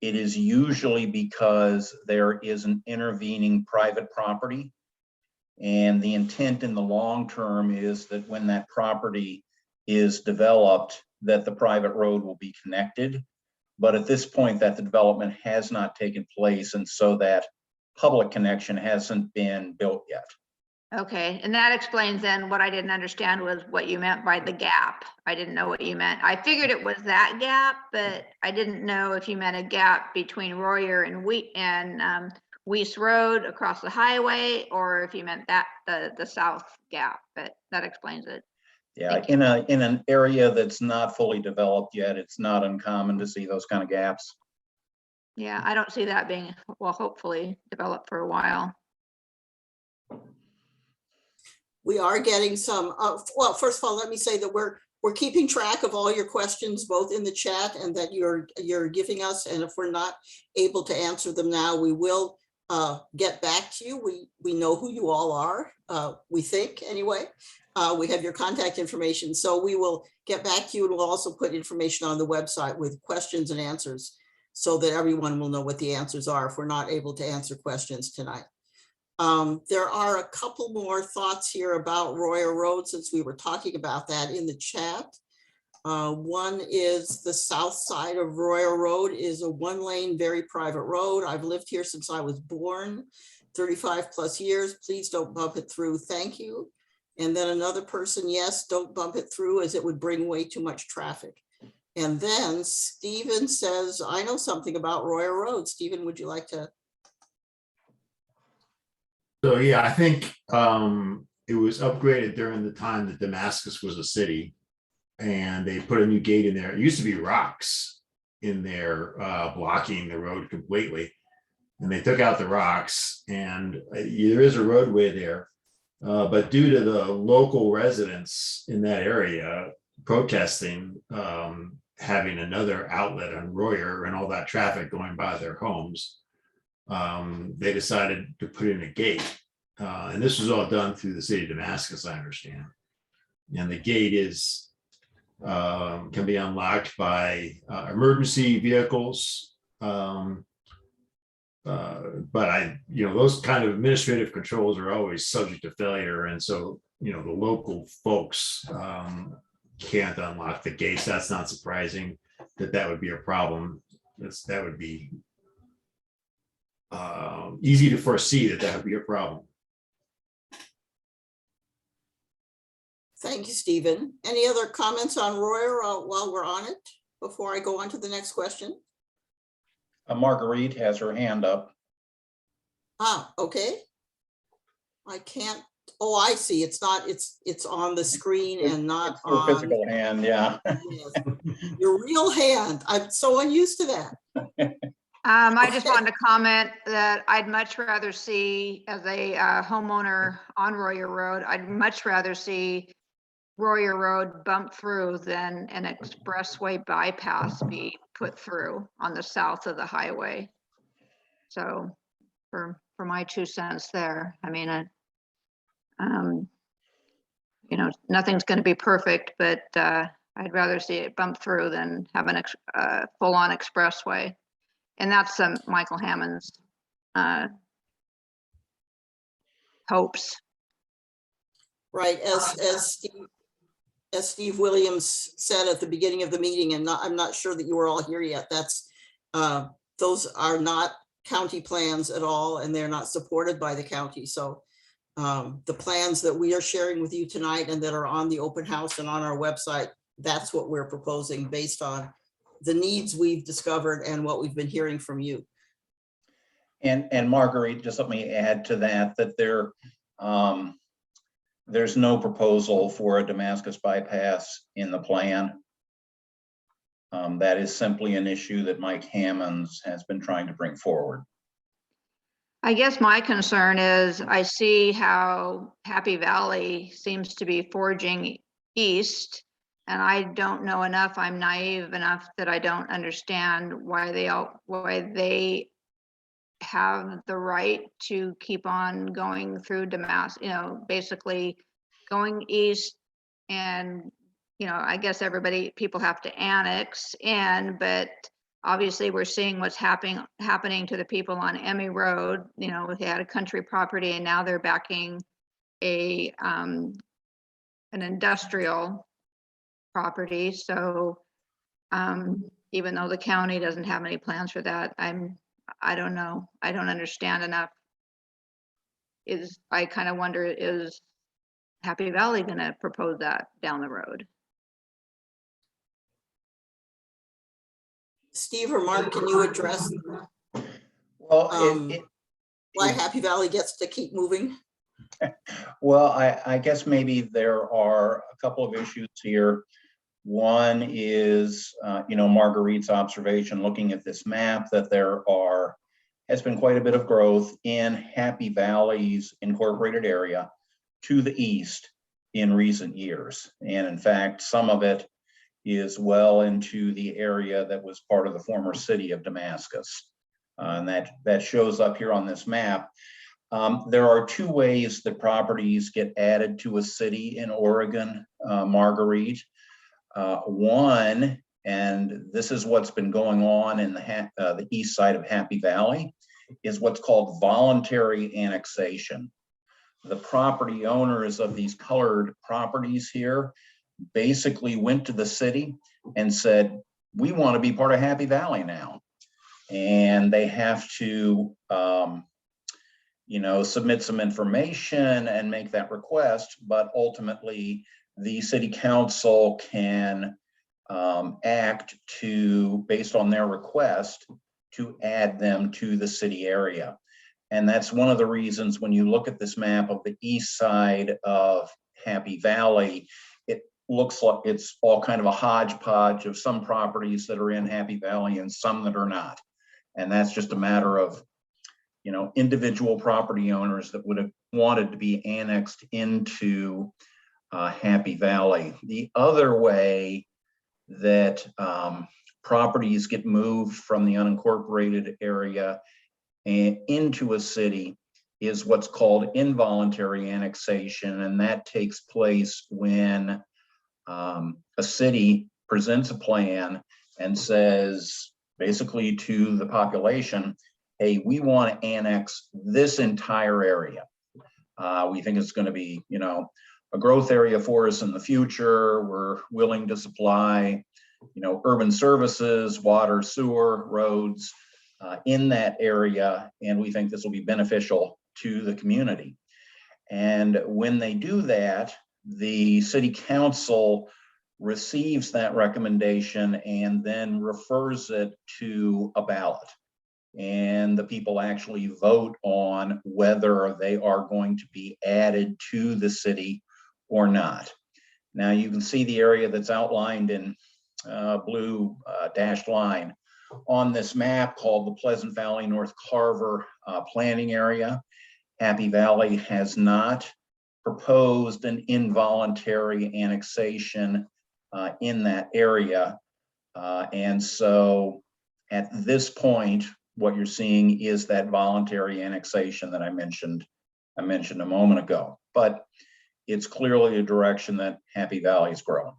it is usually because there is an intervening private property. And the intent in the long term is that when that property is developed, that the private road will be connected. But at this point, that the development has not taken place, and so that public connection hasn't been built yet. Okay, and that explains then what I didn't understand was what you meant by the gap. I didn't know what you meant. I figured it was that gap, but I didn't know if you meant a gap between Royer and Weiss Road across the highway, or if you meant that the south gap, but that explains it. Yeah, in an area that's not fully developed yet, it's not uncommon to see those kind of gaps. Yeah, I don't see that being, well, hopefully developed for a while. We are getting some, well, first of all, let me say that we're keeping track of all your questions, both in the chat and that you're giving us. And if we're not able to answer them now, we will get back to you. We know who you all are, we think anyway. We have your contact information, so we will get back to you, and we'll also put information on the website with questions and answers so that everyone will know what the answers are if we're not able to answer questions tonight. There are a couple more thoughts here about Royer Road, since we were talking about that in the chat. One is the south side of Royer Road is a one-lane, very private road. I've lived here since I was born, 35 plus years. Please don't bump it through. Thank you. And then another person, yes, don't bump it through as it would bring way too much traffic. And then Stephen says, I know something about Royer Road. Stephen, would you like to? So yeah, I think it was upgraded during the time that Damascus was a city, and they put a new gate in there. It used to be rocks in there blocking the road completely, and they took out the rocks, and there is a roadway there, but due to the local residents in that area protesting having another outlet on Royer and all that traffic going by their homes, they decided to put in a gate. And this was all done through the city of Damascus, I understand. And the gate is can be unlocked by emergency vehicles. But those kind of administrative controls are always subject to failure. And so, the local folks can't unlock the gates. That's not surprising that would be a problem. That would be easy to foresee that would be a problem. Thank you, Stephen. Any other comments on Royer while we're on it before I go on to the next question? Marguerite has her hand up. Okay. I can't. Oh, I see. It's not. It's on the screen and not Your on physical hand. Yeah. your real hand. I'm so unused to that. I just wanted to comment that I'd much rather see, as a homeowner on Royer Road, I'd much rather see Royer Road bumped through than an expressway bypass be put through on the south of the highway. So for my 2 cents there, I mean, nothing's going to be perfect, but I'd rather see it bumped through than have a full-on expressway. And that's Michael Hammond's hopes. Right, as Steve Williams said at the beginning of the meeting, and I'm not sure that you were all here yet. Those are not county plans at all, and they're not supported by the county. So the plans that we are sharing with you tonight and that are on the open house and on our website, that's what we're proposing based on the needs we've discovered and what we've been hearing from you. And Marguerite, just let me add to that there's no proposal for a Damascus bypass in the plan. That is simply an issue that Mike Hammonds has been trying to bring forward. I guess my concern is I see how Happy Valley seems to be forging east, and I don't know enough, I'm naive enough that I don't understand why they have the right to keep on going through Damascus, basically going east. And, I guess people have to annex in, but obviously we're seeing what's happening to the people on Emmy Road. They had a country property and now they're backing an industrial property. So even though the county doesn't have any plans for that, I don't know. I don't understand enough. I kind of wonder, is Happy Valley going to propose that down the road? Steve or Mark, can you address Well, why Happy Valley gets to keep moving? well, I guess maybe there are a couple of issues here. One is, Marguerite's observation, looking at this map, that has been quite a bit of growth in Happy Valley's incorporated area to the east in recent years. And in fact, some of it is well into the area that was part of the former city of Damascus. And that shows up here on this map. There are two ways that properties get added to a city in Oregon, Marguerite. One, and this is what's been going on in the east side of Happy Valley, is what's called voluntary annexation. The property owners of these colored properties here basically went to the city and said, we want to be part of Happy Valley now. And they have to, submit some information and make that request, but ultimately the city council can act based on their request, to add them to the city area. And that's one of the reasons when you look at this map of the east side of Happy Valley, it looks like it's all kind of a hodgepodge of some properties that are in Happy Valley and some that are not. And that's just a matter of, individual property owners that would have wanted to be annexed into Happy Valley. The other way that properties get moved from the unincorporated area and into a city is what's called involuntary annexation. And that takes place when a city presents a plan and says, basically to the population, hey, we want to annex this entire area. We think it's going to be, a growth area for us in the future. We're willing to supply, urban services, water, sewer, roads in that area. And we think this will be beneficial to the community. And when they do that, the city council receives that recommendation and then refers it to a ballot. And the people actually vote on whether they are going to be added to the city or not. Now you can see the area that's outlined in blue dashed line on this map called the Pleasant Valley North Carver planning area. Happy Valley has not proposed an involuntary annexation in that area. And so at this point, what you're seeing is that voluntary annexation that I mentioned a moment ago. But it's clearly a direction that Happy Valley is growing.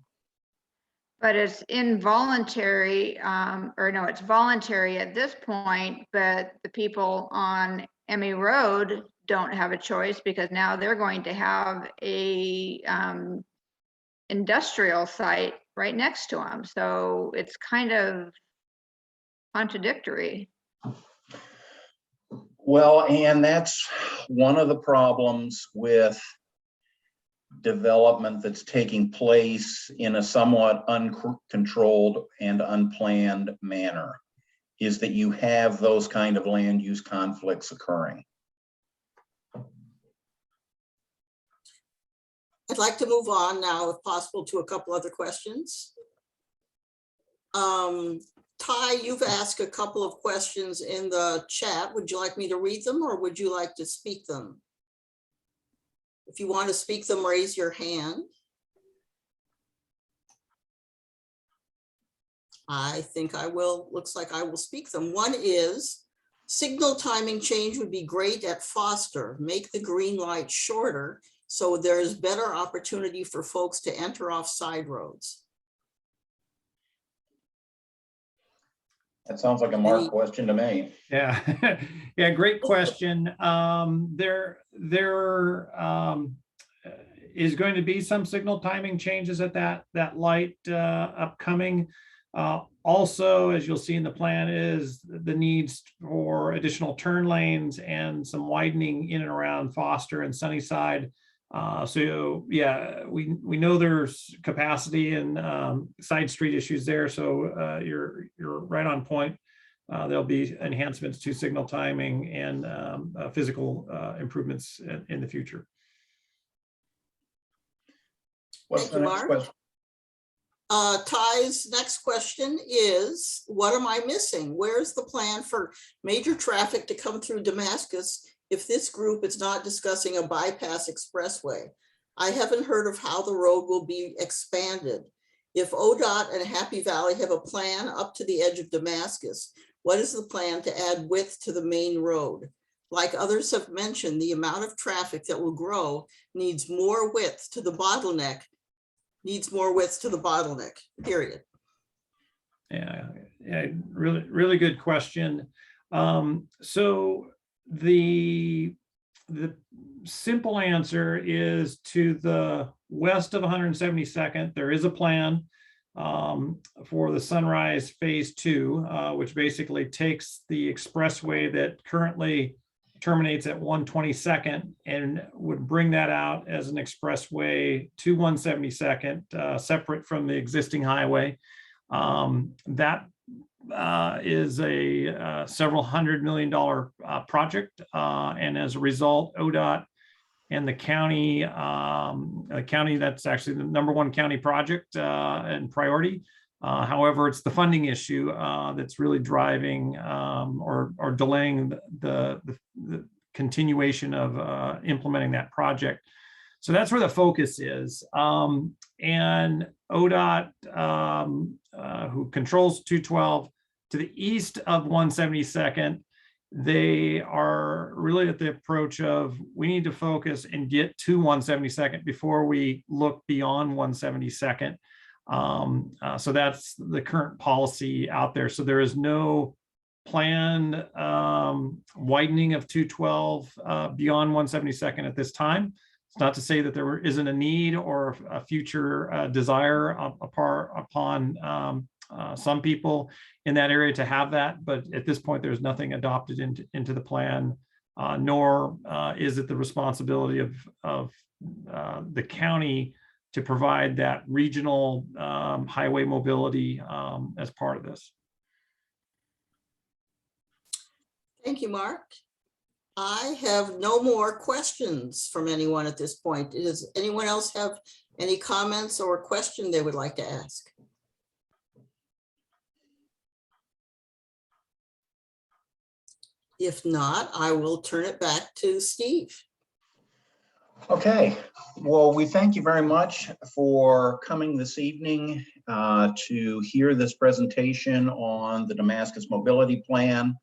But it's involuntary, it's voluntary at this point, but the people on Emmy Road don't have a choice because now they're going to have a industrial site right next to them. So it's kind of contradictory. Well, and that's one of the problems with development that's taking place in a somewhat uncontrolled and unplanned manner, is that you have those kind of land use conflicts occurring. I'd like to move on now, if possible, to a couple other questions. Ty, you've asked a couple of questions in the chat. Would you like me to read them or would you like to speak them? If you want to speak them, raise your hand. I think I will, looks like I will speak them. One is signal timing change would be great at Foster. Make the green light shorter so there's better opportunity for folks to enter off side roads. That sounds like a Mark question to me. Yeah, yeah, great question. There is going to be some signal timing changes at that light upcoming. Also, as you'll see in the plan, is the needs for additional turn lanes and some widening in and around Foster and Sunnyside. So yeah, we know there's capacity and side street issues there. So you're right on point. There'll be enhancements to signal timing and physical improvements in the future. What's the next question? Ty's next question is, what am I missing? Where's the plan for major traffic to come through Damascus if this group is not discussing a bypass expressway? I haven't heard of how the road will be expanded. If ODOT and Happy Valley have a plan up to the edge of Damascus, what is the plan to add width to the main road? Like others have mentioned, the amount of traffic that will grow needs more width to the bottleneck, period. Yeah, really good question. So the simple answer is to the west of 172nd, there is a plan for the Sunrise Phase 2, which basically takes the expressway that currently terminates at 122nd and would bring that out as an expressway to 172nd, separate from the existing highway. That is a several $100 million project, and as a result, ODOT and the county, that's actually the #1 county project and priority. However, it's the funding issue that's really driving or delaying the continuation of implementing that project. So that's where the focus is. And ODOT, who controls 212 to the east of 172nd, they are really at the approach of, we need to focus and get to 172nd before we look beyond 172nd. So that's the current policy out there. So there is no planned widening of 212 beyond 172nd at this time. It's not to say that there isn't a need or a future desire upon some people in that area to have that, but at this point, there's nothing adopted into the plan, nor is it the responsibility of the county to provide that regional highway mobility as part of this. Thank you, Mark. I have no more questions from anyone at this point. Does anyone else have any comments or question they would like to ask? If not, I will turn it back to Steve. Okay, well, we thank you very much for coming this evening to hear this presentation on the Damascus Mobility Plan.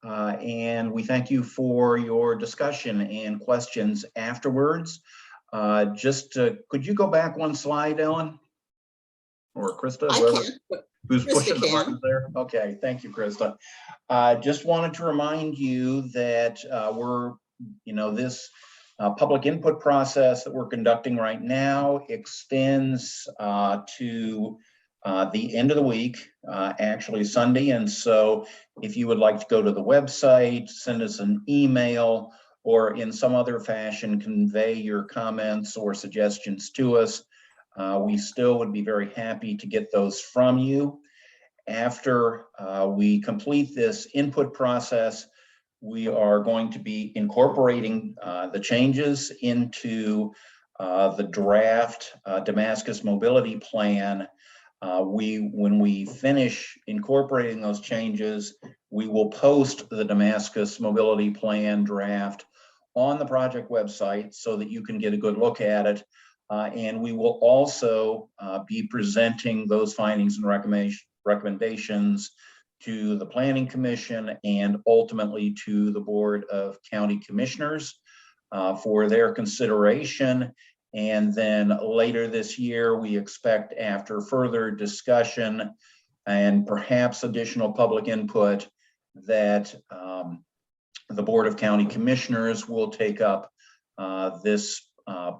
And we thank you for your discussion and questions afterwards. Could you go back one slide, Ellen? Or Krista, whoever, who's pushing the buttons there? Okay, thank you, Krista. Just wanted to remind you that this public input process that we're conducting right now extends to the end of the week, actually Sunday. And so if you would like to go to the website, send us an email, or in some other fashion convey your comments or suggestions to us, we still would be very happy to get those from you. After we complete this input process, we are going to be incorporating the changes into the draft Damascus Mobility Plan. When we finish incorporating those changes, we will post the Damascus Mobility Plan draft on the project website so that you can get a good look at it. And we will also be presenting those findings and recommendations to the Planning Commission and ultimately to the Board of County Commissioners for their consideration. And then later this year, we expect, after further discussion and perhaps additional public input, that the Board of County Commissioners will take up this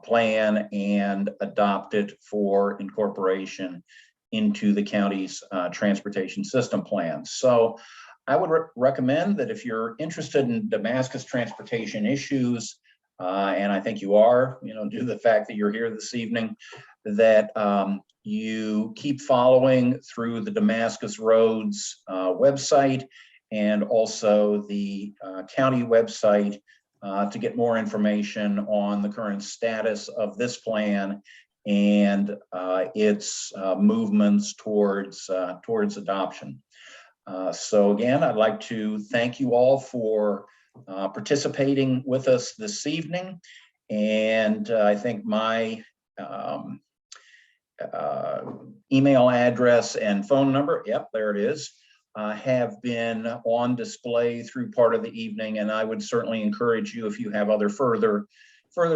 plan and adopt it for incorporation into the county's transportation system plan. So I would recommend that if you're interested in Damascus transportation issues, and I think you are, due to the fact that you're here this evening, that you keep following through the Damascus Roads website and also the county website to get more information on the current status of this plan and its movements towards adoption. So again, I'd like to thank you all for participating with us this evening. And I think my email address and phone number, yep, there it is, have been on display through part of the evening. And I would certainly encourage you, if you have other further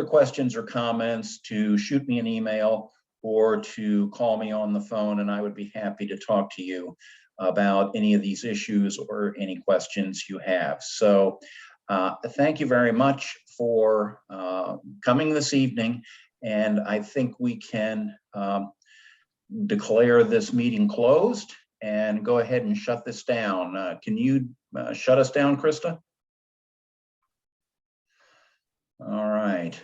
questions or comments, to shoot me an email or to call me on the phone, and I would be happy to talk to you about any of these issues or any questions you have. So thank you very much for coming this evening, and I think we can declare this meeting closed and go ahead and shut this down. Can you shut us down, Krista? All right.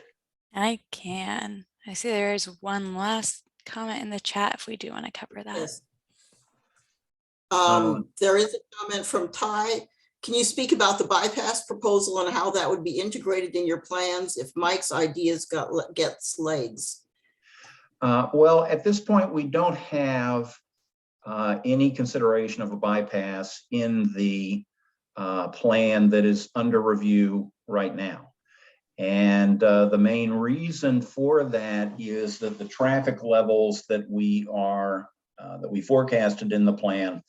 I can. I see there is one last comment in the chat if we do want to cover that. Yes. There is a comment from Ty. Can you speak about the bypass proposal and how that would be integrated in your plans if Mike's ideas gets legs? Well, at this point, we don't have any consideration of a bypass in the plan that is under review right now. And the main reason for that is that the traffic levels that we forecasted in the plan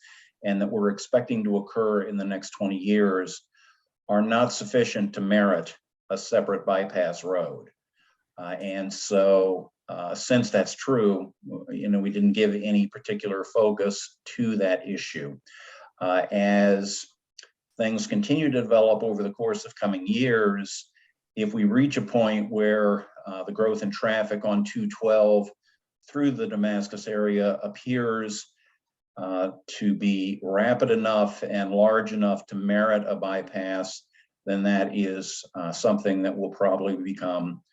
and that we're expecting to occur in the next 20 years are not sufficient to merit a separate bypass road. And so since that's true, we didn't give any particular focus to that issue. As things continue to develop over the course of coming years, if we reach a point where the growth in traffic on 212 through the Damascus area appears to be rapid enough and large enough to merit a bypass, then that is something that will probably become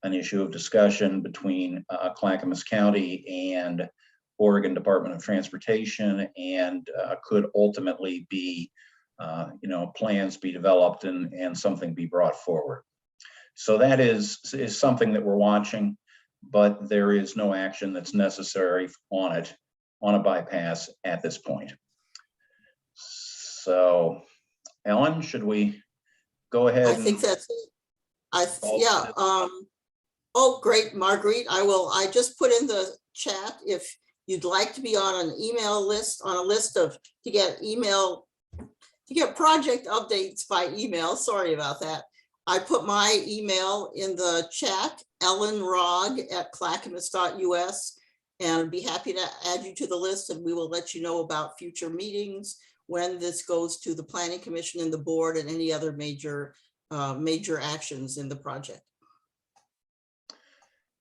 an issue of discussion between Clackamas County and Oregon Department of Transportation, and could ultimately be, plans be developed and something be brought forward. So that is something that we're watching, but there is no action that's necessary on it, on a bypass at this point. So, Ellen, should we go ahead? I think that's it. Yeah. Oh, great, Marguerite. I just put in the chat if you'd like to be on an email list, to get project updates by email. Sorry about that. I put my email in the chat, ellenrog@clackamas.us, and I'd be happy to add you to the list, and we will let you know about future meetings when this goes to the Planning Commission and the board and any other major actions in the project.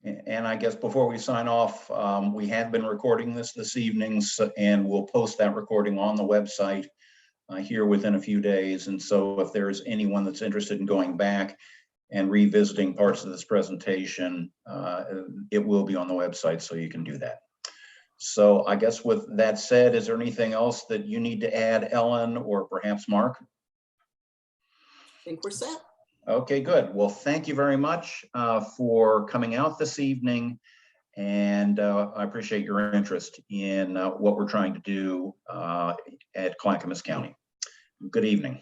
And I guess before we sign off, we have been recording this evening, and we'll post that recording on the website here within a few days. And so if there's anyone that's interested in going back and revisiting parts of this presentation, it will be on the website, so you can do that. So I guess with that said, is there anything else that you need to add, Ellen, or perhaps Mark? I think we're set. Okay, good. Well, thank you very much for coming out this evening. And I appreciate your interest in what we're trying to do at Clackamas County. Good evening.